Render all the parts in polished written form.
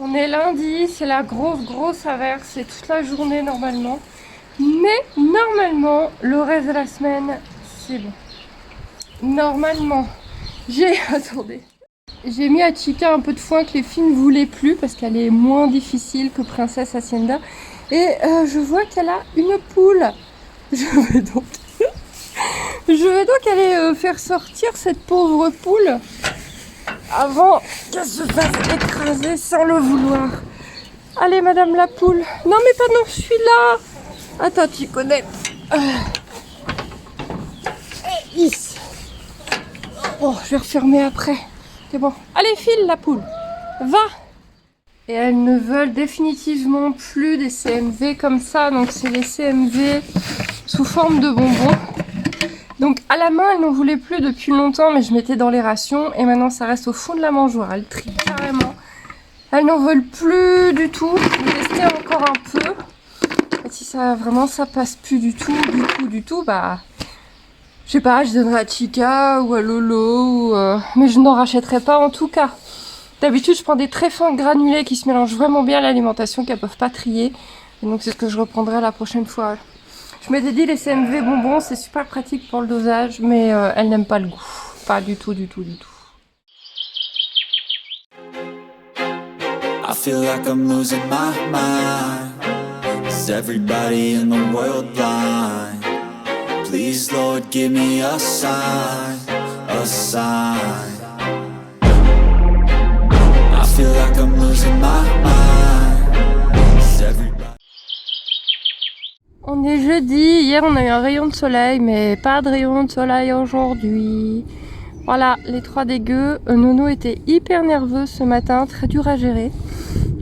On est lundi, c'est la grosse averse, c'est toute la journée normalement. Mais normalement, le reste de la semaine, c'est bon. Normalement, attendez. J'ai mis à Chica un peu de foin que les filles ne voulaient plus parce qu'elle est moins difficile que Princesse Hacienda. Et je vois qu'elle a une poule. Je vais donc aller faire sortir cette pauvre poule avant qu'elle se fasse écraser sans le vouloir. Allez, madame la poule. Non, mais pas non, celui-là. Attends, tu connais. Bon, je vais refermer après. C'est bon. Allez, file la poule. Va. Et elles ne veulent définitivement plus des CMV comme ça. Donc, c'est les CMV sous forme de bonbons. Donc, à la main, elles n'en voulaient plus depuis longtemps, mais je mettais dans les rations. Et maintenant, ça reste au fond de la mangeoire. Elles trient carrément. Elles n'en veulent plus du tout. Je vais tester encore un peu. Et si ça passe plus du tout, bah... Je sais pas, je donnerai à Chica ou à Lolo, mais je n'en rachèterai pas en tout cas. D'habitude, je prends des très fins granulés qui se mélangent vraiment bien à l'alimentation, qu'elles peuvent pas trier. Et donc, c'est ce que je reprendrai la prochaine fois. Je m'étais dit, les CMV bonbons, c'est super pratique pour le dosage, mais elles n'aiment pas le goût. Pas du tout. I feel like I'm losing my mind. Is everybody in the world blind? Please, Lord, give me a sign, a sign. I feel like I'm losing my mind. Is everybody... On est jeudi, hier on a eu un rayon de soleil, mais pas de rayon de soleil aujourd'hui. Voilà, les trois dégueux. Nono était hyper nerveuse ce matin, très dur à gérer.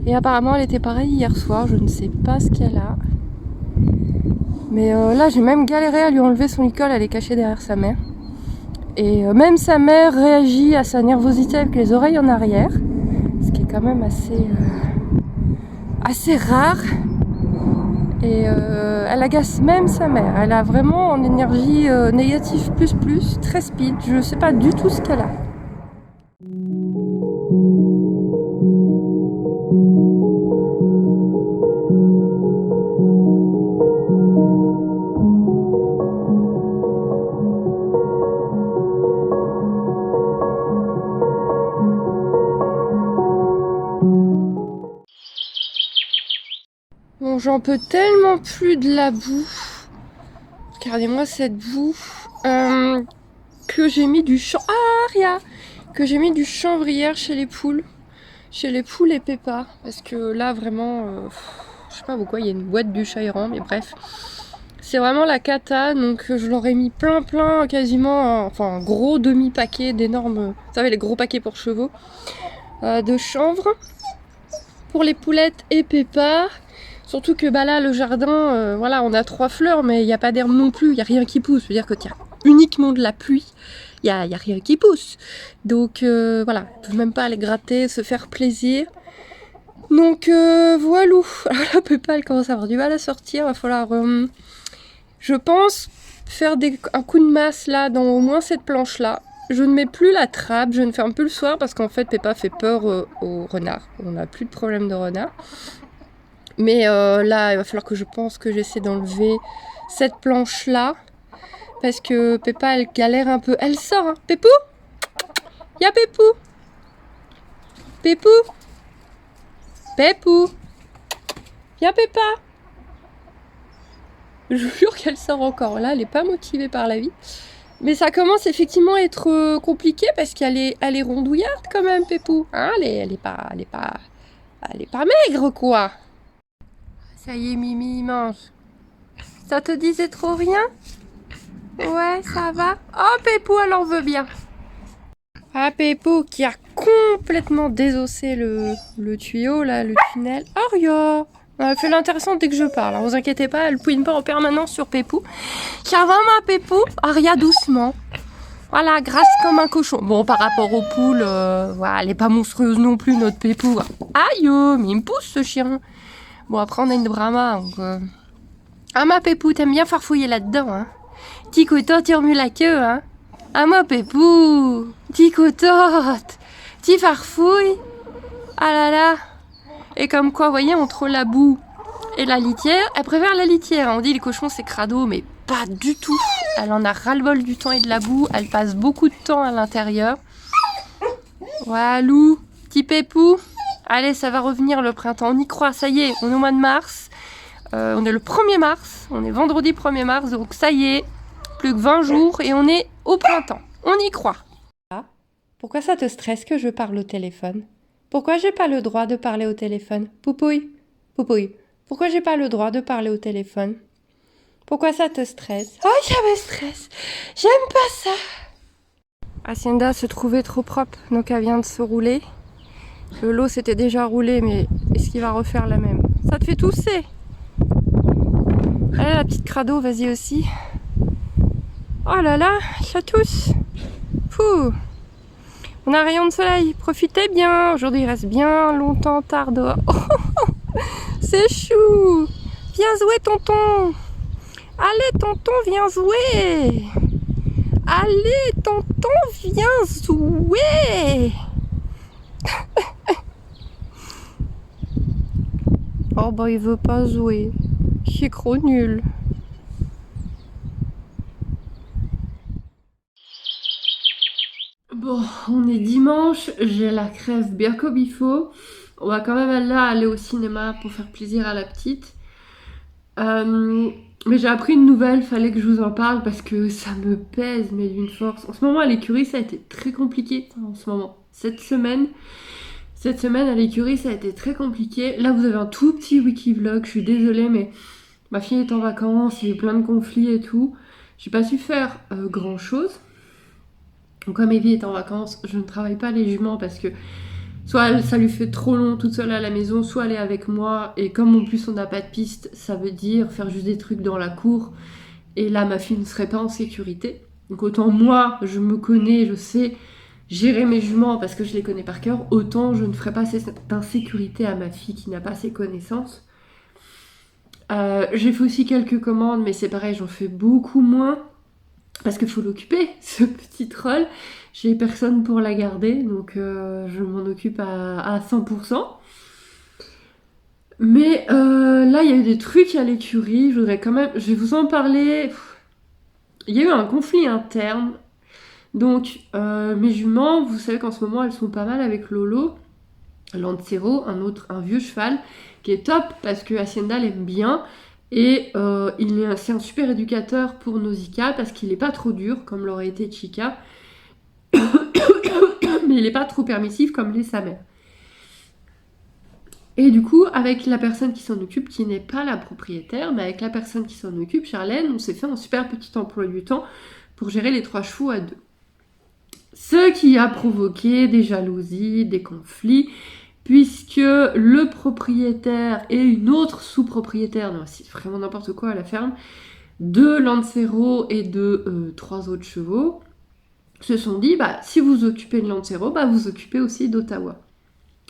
Et apparemment elle était pareille hier soir, je ne sais pas ce qu'elle a. Mais là j'ai même galéré à lui enlever son licol, elle est cachée derrière sa mère. Et même sa mère réagit à sa nervosité avec les oreilles en arrière. Ce qui est quand même assez rare. Et elle agace même sa mère. Elle a vraiment en énergie négative plus, très speed. Je ne sais pas du tout ce qu'elle a. Bon, j'en peux tellement plus de la boue. Regardez-moi cette boue. Que j'ai mis du que j'ai mis du chanvre chez les poules. Chez les poules et Peppa. Parce que là, vraiment, je sais pas pourquoi, il y a une boîte du chat errant, mais bref. C'est vraiment la cata, donc je leur ai mis plein, quasiment, enfin, un gros demi-paquet d'énormes, vous savez, les gros paquets pour chevaux, de chanvre. Pour les poulettes et Peppa. Surtout que bah là, le jardin, voilà, on a 3 fleurs, mais il n'y a pas d'herbe non plus, il n'y a rien qui pousse. C'est-à-dire que tiens, uniquement de la pluie, il n'y a rien qui pousse. Donc voilà, ils ne peuvent même pas aller gratter, se faire plaisir. Donc voilà. Alors là, Peppa, elle commence à avoir du mal à sortir. Il va falloir, je pense, faire un coup de masse là, dans au moins cette planche-là. Je ne mets plus la trappe, je ne ferme plus le soir parce qu'en fait, Peppa fait peur aux renards. On n'a plus de problème de renards. Mais là, il va falloir que je pense que j'essaie d'enlever cette planche-là. Parce que Peppa, elle galère un peu. Elle sort, hein. Pépou? Y'a Pépou? Pépou? Pépou? Y'a Peppa? Je jure qu'elle sort encore. Là, elle n'est pas motivée par la vie. Mais ça commence effectivement à être compliqué parce qu'elle est rondouillarde quand même, Pépou. Hein, elle est pas maigre, quoi. Ça y est, Mimi, il mange. Ça te disait trop rien? Ouais, ça va? Oh, Pépou, elle en veut bien. Ah, Pépou qui a complètement désossé le tuyau, là, le tunnel. Aria! Elle fait l'intéressante dès que je parle. Alors, vous inquiétez pas, elle pouine pas en permanence sur Pépou. Ça va, ma Pépou? Aria, doucement. Voilà, grasse comme un cochon. Bon, par rapport aux poules, voilà, elle est pas monstrueuse non plus, notre Pépou. Aïe, mais il me pousse, ce chien. Bon, après, on a une Brahma, donc... Ah, ma Pépou, t'aimes bien farfouiller là-dedans, hein? Ticotote, tu remues la queue, hein? Ah, ma Pépou! Ticotote! Ti farfouille! Ah là là! Et comme quoi, vous voyez, entre la boue et la litière, elle préfère la litière. On dit les cochons c'est crado, mais pas du tout. Elle en a ras-le-bol du temps et de la boue. Elle passe beaucoup de temps à l'intérieur. Walou, petit pépou. Allez, ça va revenir le printemps. On y croit, ça y est, on est au mois de mars. On est le 1er mars. On est vendredi 1er mars, donc ça y est. Plus que 20 jours et on est au printemps. On y croit. Pourquoi ça te stresse que je parle au téléphone? Pourquoi j'ai pas le droit de parler au téléphone? Poupouille, Poupouille, pourquoi j'ai pas le droit de parler au téléphone? Pourquoi ça te stresse? Oh, ça me stresse. J'aime pas ça. Hacienda se trouvait trop propre, donc elle vient de se rouler. Le lot s'était déjà roulé, mais est-ce qu'il va refaire la même? Ça te fait tousser. Allez, la petite crado, vas-y aussi. Oh là là, ça tousse. Fou. On a un rayon de soleil, profitez bien. Aujourd'hui, il reste bien longtemps tard dehors. Oh, c'est chou. Viens jouer, tonton. Allez, tonton, viens jouer. Allez, tonton, viens jouer. Oh bah, il veut pas jouer. C'est trop nul. Bon, on est dimanche, j'ai la crève bien comme il faut. On va quand même là aller au cinéma pour faire plaisir à la petite. Mais j'ai appris une nouvelle, fallait que je vous en parle parce que ça me pèse, mais d'une force. En ce moment à l'écurie, ça a été très compliqué. Enfin, en ce moment, cette semaine à l'écurie, ça a été très compliqué. Là, vous avez un tout petit wiki vlog. Je suis désolée, mais ma fille est en vacances, il y a eu plein de conflits et tout. J'ai pas su faire grand chose. Donc comme Evie est en vacances, je ne travaille pas les juments parce que soit ça lui fait trop long toute seule à la maison, soit elle est avec moi. Et comme en plus on n'a pas de piste, ça veut dire faire juste des trucs dans la cour. Et là, ma fille ne serait pas en sécurité. Donc autant moi, je me connais, je sais gérer mes juments parce que je les connais par cœur, autant je ne ferai pas cette insécurité à ma fille qui n'a pas ses connaissances. J'ai fait aussi quelques commandes, mais c'est pareil, j'en fais beaucoup moins. Parce qu'il faut l'occuper, ce petit troll. J'ai personne pour la garder, donc je m'en occupe à 100%. Mais là, il y a eu des trucs à l'écurie, je vais vous en parler. Il y a eu un conflit interne. Donc, mes juments, vous savez qu'en ce moment, elles sont pas mal avec Lolo, Lancero, un vieux cheval, qui est top parce que Hacienda l'aime bien. Et c'est un super éducateur pour Nausicaa parce qu'il n'est pas trop dur comme l'aurait été Chica, mais il n'est pas trop permissif comme l'est sa mère. Et du coup, avec la personne qui s'en occupe, qui n'est pas la propriétaire, mais avec la personne qui s'en occupe, Charlène, on s'est fait un super petit emploi du temps pour gérer les 3 chevaux à 2. Ce qui a provoqué des jalousies, des conflits, puisque le propriétaire et une autre sous-propriétaire, non, c'est vraiment n'importe quoi à la ferme, de Lancero et de 3 autres chevaux, se sont dit, bah, si vous occupez de Lancero, bah, vous occupez aussi d'Ottawa,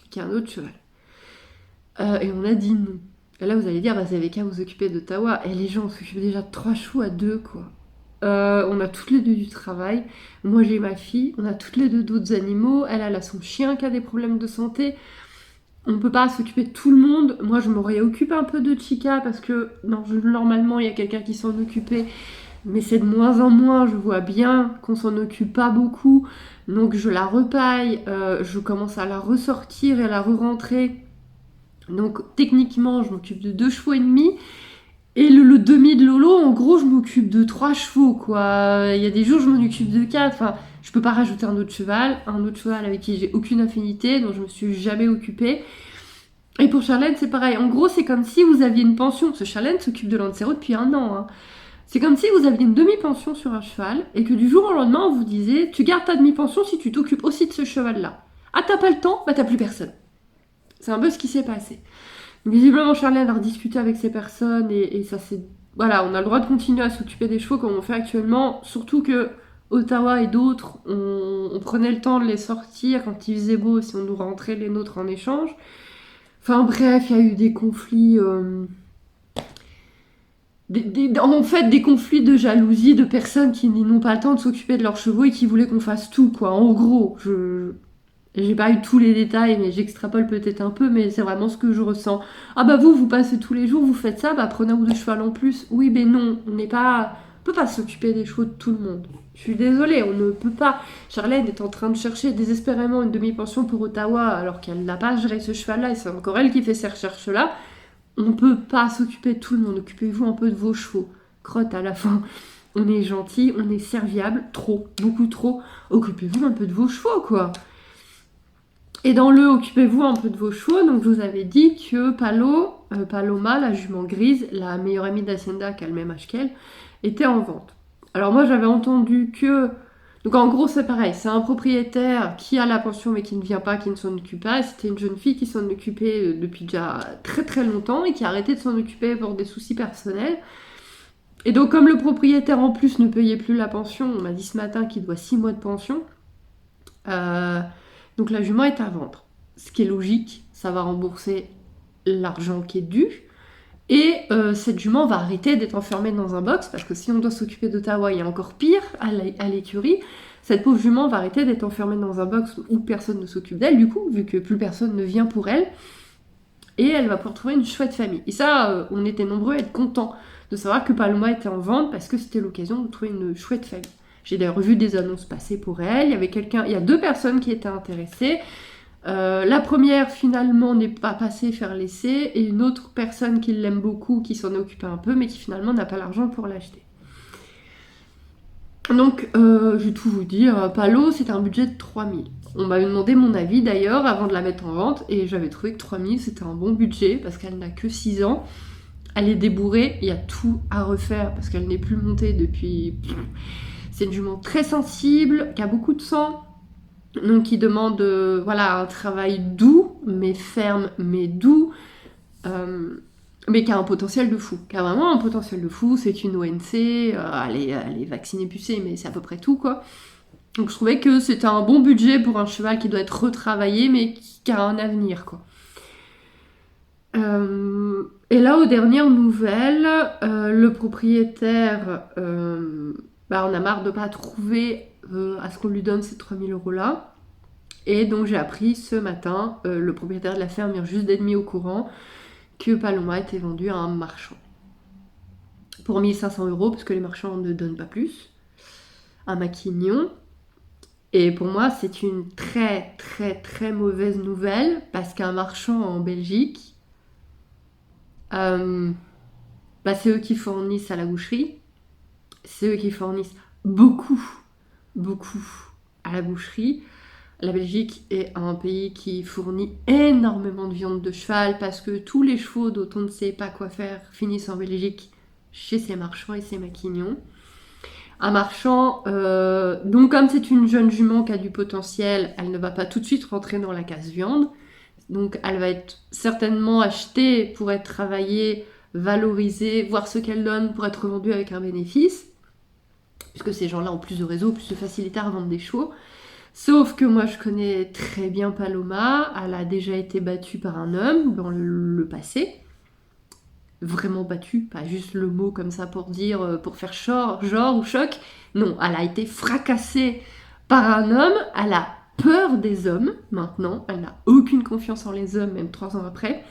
qui est un autre cheval. Et on a dit non. Et là, vous allez dire, bah, vous avez qu'à vous occuper d'Ottawa. Et les gens s'occupent déjà de 3 chevaux à 2, quoi. On a toutes les deux du travail. Moi, j'ai ma fille. On a toutes les deux d'autres animaux. Elle a son chien qui a des problèmes de santé. On ne peut pas s'occuper de tout le monde. Moi, je m'aurais occupé un peu de Chica parce que normalement, il y a quelqu'un qui s'en occupait. Mais c'est de moins en moins. Je vois bien qu'on s'en occupe pas beaucoup. Donc, je la repaille. Je commence à la ressortir et à la re-rentrer. Donc, techniquement, je m'occupe de 2 chevaux et demi. Et le demi de Lolo, en gros, je m'occupe de 3 chevaux, quoi. Il y a des jours, je m'en occupe de 4. Enfin, je peux pas rajouter un autre cheval avec qui j'ai aucune affinité, dont je me suis jamais occupée. Et pour Charlène, c'est pareil. En gros, c'est comme si vous aviez une pension, parce que Charlène s'occupe de Lancero depuis 1 an. Hein. C'est comme si vous aviez une demi-pension sur un cheval, et que du jour au lendemain, on vous disait, tu gardes ta demi-pension si tu t'occupes aussi de ce cheval-là. Ah, t'as pas le temps? Bah, t'as plus personne. C'est un peu ce qui s'est passé. Visiblement, Charlène a rediscuté avec ces personnes et ça c'est... Voilà, on a le droit de continuer à s'occuper des chevaux comme on fait actuellement, surtout que Ottawa et d'autres, on prenait le temps de les sortir quand il faisait beau si on nous rentrait les nôtres en échange. Enfin bref, il y a eu des conflits... en fait, des conflits de jalousie de personnes qui n'ont pas le temps de s'occuper de leurs chevaux et qui voulaient qu'on fasse tout, quoi. En gros, J'ai pas eu tous les détails, mais j'extrapole peut-être un peu, mais c'est vraiment ce que je ressens. Ah bah vous passez tous les jours, vous faites ça, bah prenez un ou deux chevaux en plus. Oui, mais non, on peut pas s'occuper des chevaux de tout le monde. Je suis désolée, on ne peut pas. Charlène est en train de chercher désespérément une demi-pension pour Ottawa, alors qu'elle n'a pas géré ce cheval-là, et c'est encore elle qui fait ces recherches-là. On peut pas s'occuper de tout le monde. Occupez-vous un peu de vos chevaux. Crotte à la fin. On est gentil, on est serviable, trop, beaucoup trop. Occupez-vous un peu de vos chevaux, quoi. Et dans le occupez-vous un peu de vos chevaux, donc je vous avais dit que Paloma, la jument grise, la meilleure amie d'Hacienda qui a le même âge qu'elle, était en vente. Alors moi j'avais entendu que... Donc en gros c'est pareil, c'est un propriétaire qui a la pension mais qui ne vient pas, qui ne s'en occupe pas. C'était une jeune fille qui s'en occupait depuis déjà très très longtemps et qui a arrêté de s'en occuper pour des soucis personnels. Et donc comme le propriétaire en plus ne payait plus la pension, on m'a dit ce matin qu'il doit 6 mois de pension, donc la jument est à vendre. Ce qui est logique, ça va rembourser l'argent qui est dû. Et cette jument va arrêter d'être enfermée dans un box, parce que si on doit s'occuper d'Ottawa, il y a encore pire à l'écurie. Cette pauvre jument va arrêter d'être enfermée dans un box où personne ne s'occupe d'elle, du coup, vu que plus personne ne vient pour elle. Et elle va pouvoir trouver une chouette famille. Et ça, on était nombreux à être contents de savoir que Paloma était en vente, parce que c'était l'occasion de trouver une chouette famille. J'ai d'ailleurs vu des annonces passer pour elle. Il y a 2 personnes qui étaient intéressées. La première finalement n'est pas passée faire l'essai et une autre personne qui l'aime beaucoup, qui s'en est occupée un peu, mais qui finalement n'a pas l'argent pour l'acheter. Donc je vais tout vous dire, Palo c'est un budget de 3000. On m'avait demandé mon avis d'ailleurs avant de la mettre en vente et j'avais trouvé que 3000 c'était un bon budget parce qu'elle n'a que 6 ans. Elle est débourrée, il y a tout à refaire parce qu'elle n'est plus montée depuis... C'est une jument très sensible, qui a beaucoup de sang, donc qui demande un travail doux, mais ferme, mais doux, mais qui a un potentiel de fou. Qui a vraiment un potentiel de fou, c'est une ONC, elle est vaccinée pucée, mais c'est à peu près tout, quoi. Donc je trouvais que c'était un bon budget pour un cheval qui doit être retravaillé, mais qui a un avenir, quoi. Et là, aux dernières nouvelles, le propriétaire, on a marre de pas trouver à ce qu'on lui donne ces 3000 € là. Et donc j'ai appris ce matin, le propriétaire de la ferme vient juste d'être mis au courant que Paloma était vendue à un marchand. Pour 1500 €, parce que les marchands ne donnent pas plus. Un maquignon. Et pour moi, c'est une très très très mauvaise nouvelle, parce qu'un marchand en Belgique, c'est eux qui fournissent à la boucherie. C'est eux qui fournissent beaucoup à la boucherie. La Belgique est un pays qui fournit énormément de viande de cheval parce que tous les chevaux dont on ne sait pas quoi faire finissent en Belgique chez ces marchands et ces maquignons. Un marchand, donc comme c'est une jeune jument qui a du potentiel, elle ne va pas tout de suite rentrer dans la case viande. Donc elle va être certainement achetée pour être travaillée, valorisée, voir ce qu'elle donne pour être vendue avec un bénéfice. Puisque ces gens-là ont plus de réseau, plus de facilité à revendre des chevaux. Sauf que moi je connais très bien Paloma, elle a déjà été battue par un homme dans le passé. Vraiment battue, pas juste le mot comme ça pour dire, pour faire genre ou choc. Non, elle a été fracassée par un homme, elle a peur des hommes maintenant, elle n'a aucune confiance en les hommes, même 3 ans après.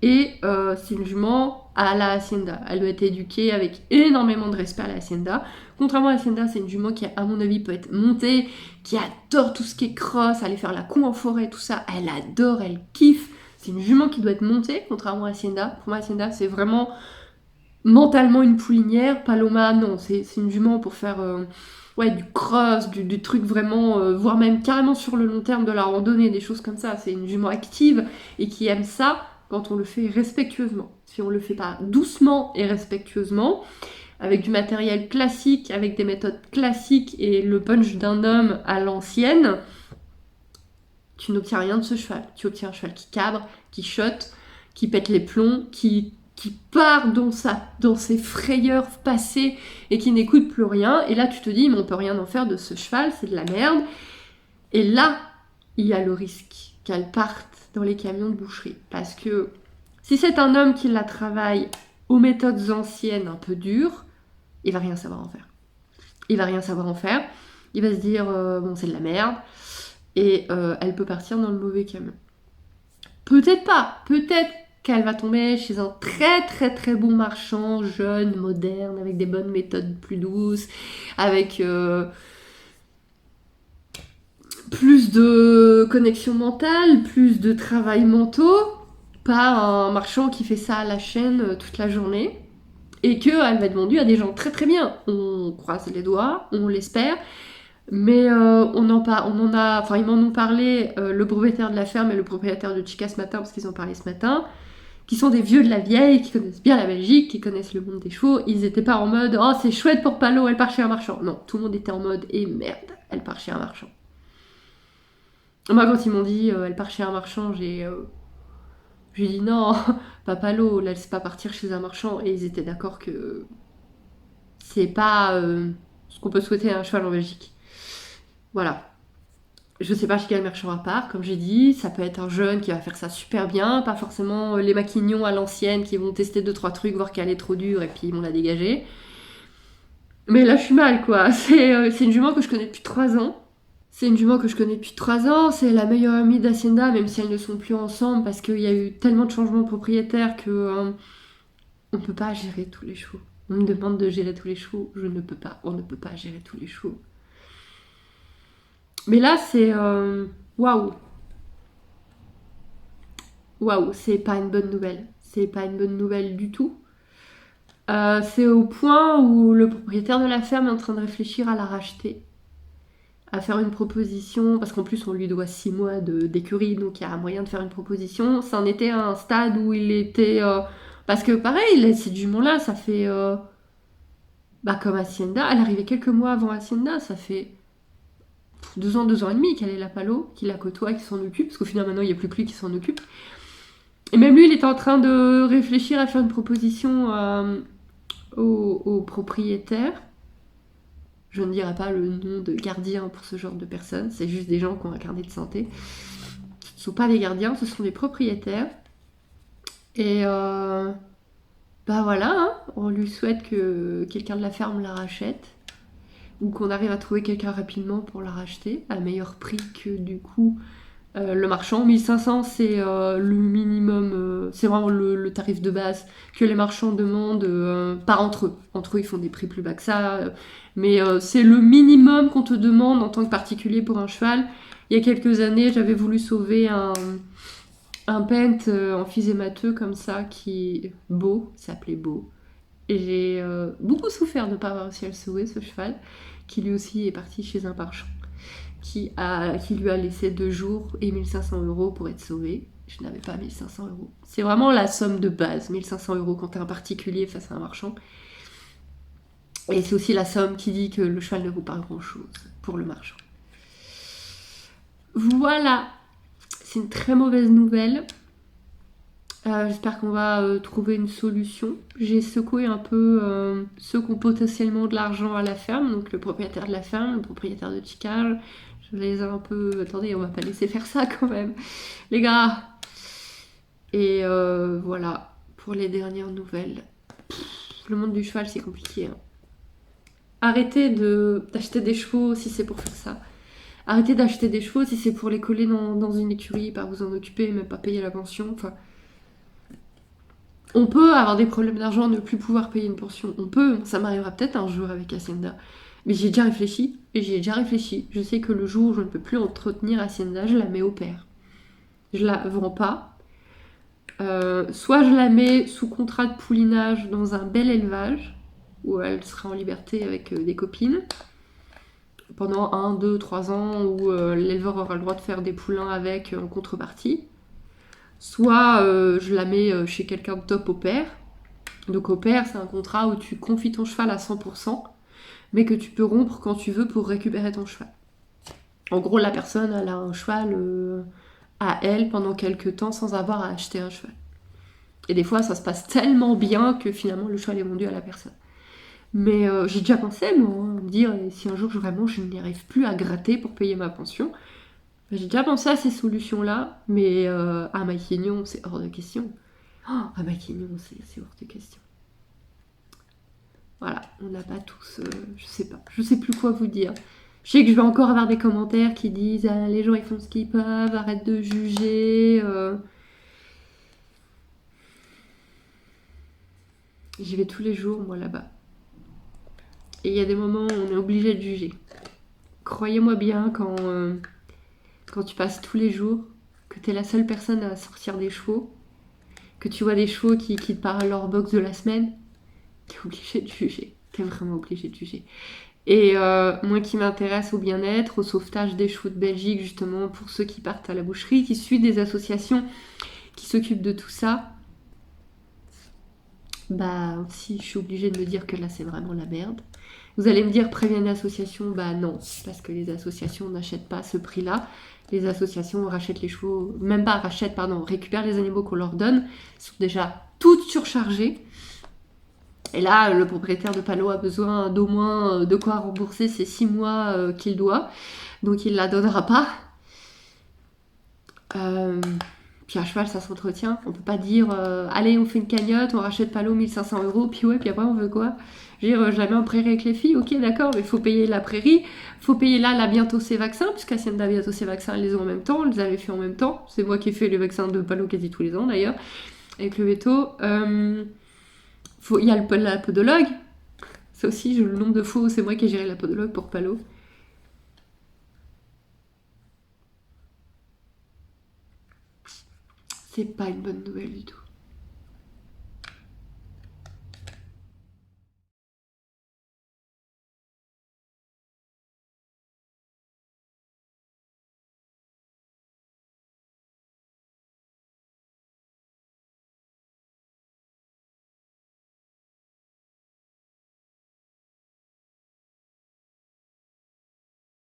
Et c'est une jument à la Hacienda. Elle doit être éduquée avec énormément de respect à la Hacienda. Contrairement à la Hacienda, c'est une jument qui, à mon avis, peut être montée, qui adore tout ce qui est cross, aller faire la cour en forêt, tout ça. Elle adore, elle kiffe. C'est une jument qui doit être montée, contrairement à Hacienda. Pour moi, Hacienda, c'est vraiment mentalement une poulinière. Paloma, non, c'est une jument pour faire du cross, du truc vraiment, voire même carrément sur le long terme de la randonnée, des choses comme ça. C'est une jument active et qui aime ça quand on le fait respectueusement. Si on le fait pas doucement et respectueusement, avec du matériel classique, avec des méthodes classiques et le punch d'un homme à l'ancienne, tu n'obtiens rien de ce cheval. Tu obtiens un cheval qui cabre, qui chotte, qui pète les plombs, qui part dans ses frayeurs passées et qui n'écoute plus rien. Et là, tu te dis, mais on peut rien en faire de ce cheval, c'est de la merde. Et là, il y a le risque qu'elle parte dans les camions de boucherie. Parce que si c'est un homme qui la travaille aux méthodes anciennes un peu dures, il va rien savoir en faire. Il va rien savoir en faire. Il va se dire, bon, c'est de la merde. et elle peut partir dans le mauvais camion. Peut-être pas, peut-être qu'elle va tomber chez un très très très bon marchand, jeune, moderne, avec des bonnes méthodes plus douces, avec plus de connexion mentale, plus de travail mentaux, pas un marchand qui fait ça à la chaîne toute la journée, et qu'elle va être vendue à des gens très très bien. On croise les doigts, on l'espère, mais ils m'en ont parlé, le propriétaire de la ferme et le propriétaire de Chica ce matin, parce qu'ils en parlaient ce matin, qui sont des vieux de la vieille, qui connaissent bien la Belgique, qui connaissent le monde des chevaux. Ils étaient pas en mode oh c'est chouette pour Palo, elle part chez un marchand. Non, tout le monde était en mode et merde, elle part chez un marchand. Moi quand ils m'ont dit elle part chez un marchand, j'ai dit non, pas Palo, laisse pas partir chez un marchand. Et ils étaient d'accord que c'est pas ce qu'on peut souhaiter à un cheval en Belgique. Voilà. Je sais pas chez quel marchand à part, comme j'ai dit, ça peut être un jeune qui va faire ça super bien, pas forcément les maquignons à l'ancienne qui vont tester 2-3 trucs, voir qu'elle est trop dure et puis ils vont la dégager. Mais là je suis mal quoi, c'est une jument que je connais depuis 3 ans. C'est une jument que je connais depuis 3 ans, c'est la meilleure amie d'Hacienda, même si elles ne sont plus ensemble parce qu'il y a eu tellement de changements de propriétaires que on peut pas gérer tous les chevaux. On me demande de gérer tous les chevaux, je ne peux pas, on ne peut pas gérer tous les chevaux. Mais là c'est waouh. Waouh, c'est pas une bonne nouvelle. C'est pas une bonne nouvelle du tout. C'est au point où le propriétaire de la ferme est en train de réfléchir à la racheter, à faire une proposition, parce qu'en plus on lui doit 6 mois d'écurie, donc il y a moyen de faire une proposition. Ça en était à un stade où il était... parce que pareil, cette jument-là, ça fait... comme Hacienda, elle arrivait quelques mois avant Hacienda, ça fait 2 ans, 2 ans et demi qu'elle est la Palo, qui la côtoie, qui s'en occupe, parce qu'au final maintenant il n'y a plus que lui qui s'en occupe. Et même lui, il était en train de réfléchir à faire une proposition aux propriétaires. Je ne dirai pas le nom de gardien pour ce genre de personnes, c'est juste des gens qui ont un carnet de santé. Ce ne sont pas des gardiens, ce sont des propriétaires. Et voilà, hein, on lui souhaite que quelqu'un de la ferme la rachète, ou qu'on arrive à trouver quelqu'un rapidement pour la racheter, à meilleur prix que du coup le marchand. 1500 c'est le minimum, c'est vraiment le tarif de base que les marchands demandent, pas entre eux. Entre eux ils font des prix plus bas que ça, mais c'est le minimum qu'on te demande en tant que particulier pour un cheval. Il y a quelques années j'avais voulu sauver un pent emphysémateux comme ça qui Beau, il s'appelait Beau. Et j'ai beaucoup souffert de ne pas avoir réussi à le sauver ce cheval, qui lui aussi est parti chez un marchand. Qui lui a laissé 2 jours et 1500 € pour être sauvé. Je n'avais pas 1500 €. C'est vraiment la somme de base, 1500 € quand t'es un particulier face à un marchand. Et c'est aussi la somme qui dit que le cheval ne vaut pas grand-chose pour le marchand. Voilà, c'est une très mauvaise nouvelle. J'espère qu'on va trouver une solution. J'ai secoué un peu ceux qui ont potentiellement de l'argent à la ferme, donc le propriétaire de la ferme, le propriétaire de Chica. Je les ai un peu... Attendez, on va pas laisser faire ça quand même, les gars. Et voilà, pour les dernières nouvelles. Le monde du cheval, c'est compliqué. Hein. Arrêtez d'acheter des chevaux si c'est pour faire ça. Arrêtez d'acheter des chevaux si c'est pour les coller dans une écurie, pas vous en occuper, même pas payer la pension. Enfin, on peut avoir des problèmes d'argent, ne plus pouvoir payer une pension. On peut, ça m'arrivera peut-être un jour avec Hacienda. Mais j'y ai déjà réfléchi, Je sais que le jour où je ne peux plus entretenir Hacienda, je la mets au pair. Je la vends pas. Soit je la mets sous contrat de poulinage dans un bel élevage, où elle sera en liberté avec des copines, pendant 1, 2, 3 ans, où l'éleveur aura le droit de faire des poulains avec en contrepartie. Soit je la mets chez quelqu'un de top au pair. Donc au pair, c'est un contrat où tu confies ton cheval à 100%, mais que tu peux rompre quand tu veux pour récupérer ton cheval. En gros, la personne, elle a un cheval à elle pendant quelques temps sans avoir à acheter un cheval. Et des fois, ça se passe tellement bien que finalement, le cheval est vendu à la personne. Mais j'ai déjà pensé, moi, me dire, si un jour, vraiment, je n'arrive plus à gratter pour payer ma pension, j'ai déjà pensé à ces solutions-là, mais à Maquignon, c'est hors de question. À Maquignon, c'est hors de question. Voilà, on n'a pas tous... je sais pas. Je sais plus quoi vous dire. Je sais que je vais encore avoir des commentaires qui disent ah, les gens ils font ce qu'ils peuvent, arrête de juger. J'y vais tous les jours, moi, là-bas. Et il y a des moments où on est obligé de juger. Croyez-moi bien, quand tu passes tous les jours, que tu es la seule personne à sortir des chevaux, que tu vois des chevaux qui te parlent leur box de la semaine, t'es obligé de juger. T'es vraiment obligé de juger. Et moi qui m'intéresse au bien-être, au sauvetage des chevaux de Belgique, justement, pour ceux qui partent à la boucherie, qui suivent des associations qui s'occupent de tout ça, bah si je suis obligée de me dire que là c'est vraiment la merde. Vous allez me dire préviens une association, bah non, parce que les associations n'achètent pas ce prix-là. Les associations rachètent les chevaux, même pas rachètent, pardon, récupèrent les animaux qu'on leur donne, sont déjà toutes surchargées. Et là, le propriétaire de Palo a besoin d'au moins de quoi rembourser ces 6 mois qu'il doit, donc il ne la donnera pas. Puis un cheval, ça s'entretient. On peut pas dire allez, on fait une cagnotte, on rachète Palo 1500 €, puis ouais, puis après on veut quoi? Je veux dire, je la mets en prairie avec les filles, ok, d'accord, mais il faut payer la prairie, faut payer là bientôt ses vaccins, puisqu'Hacienda a bientôt ses vaccins, elles les ont en même temps, on les avait fait en même temps. C'est moi qui ai fait les vaccins de Palo quasi tous les ans d'ailleurs, avec le veto. Il y a la podologue, ça aussi, le nombre de fois où c'est moi qui ai géré la podologue pour Palo. C'est pas une bonne nouvelle du tout.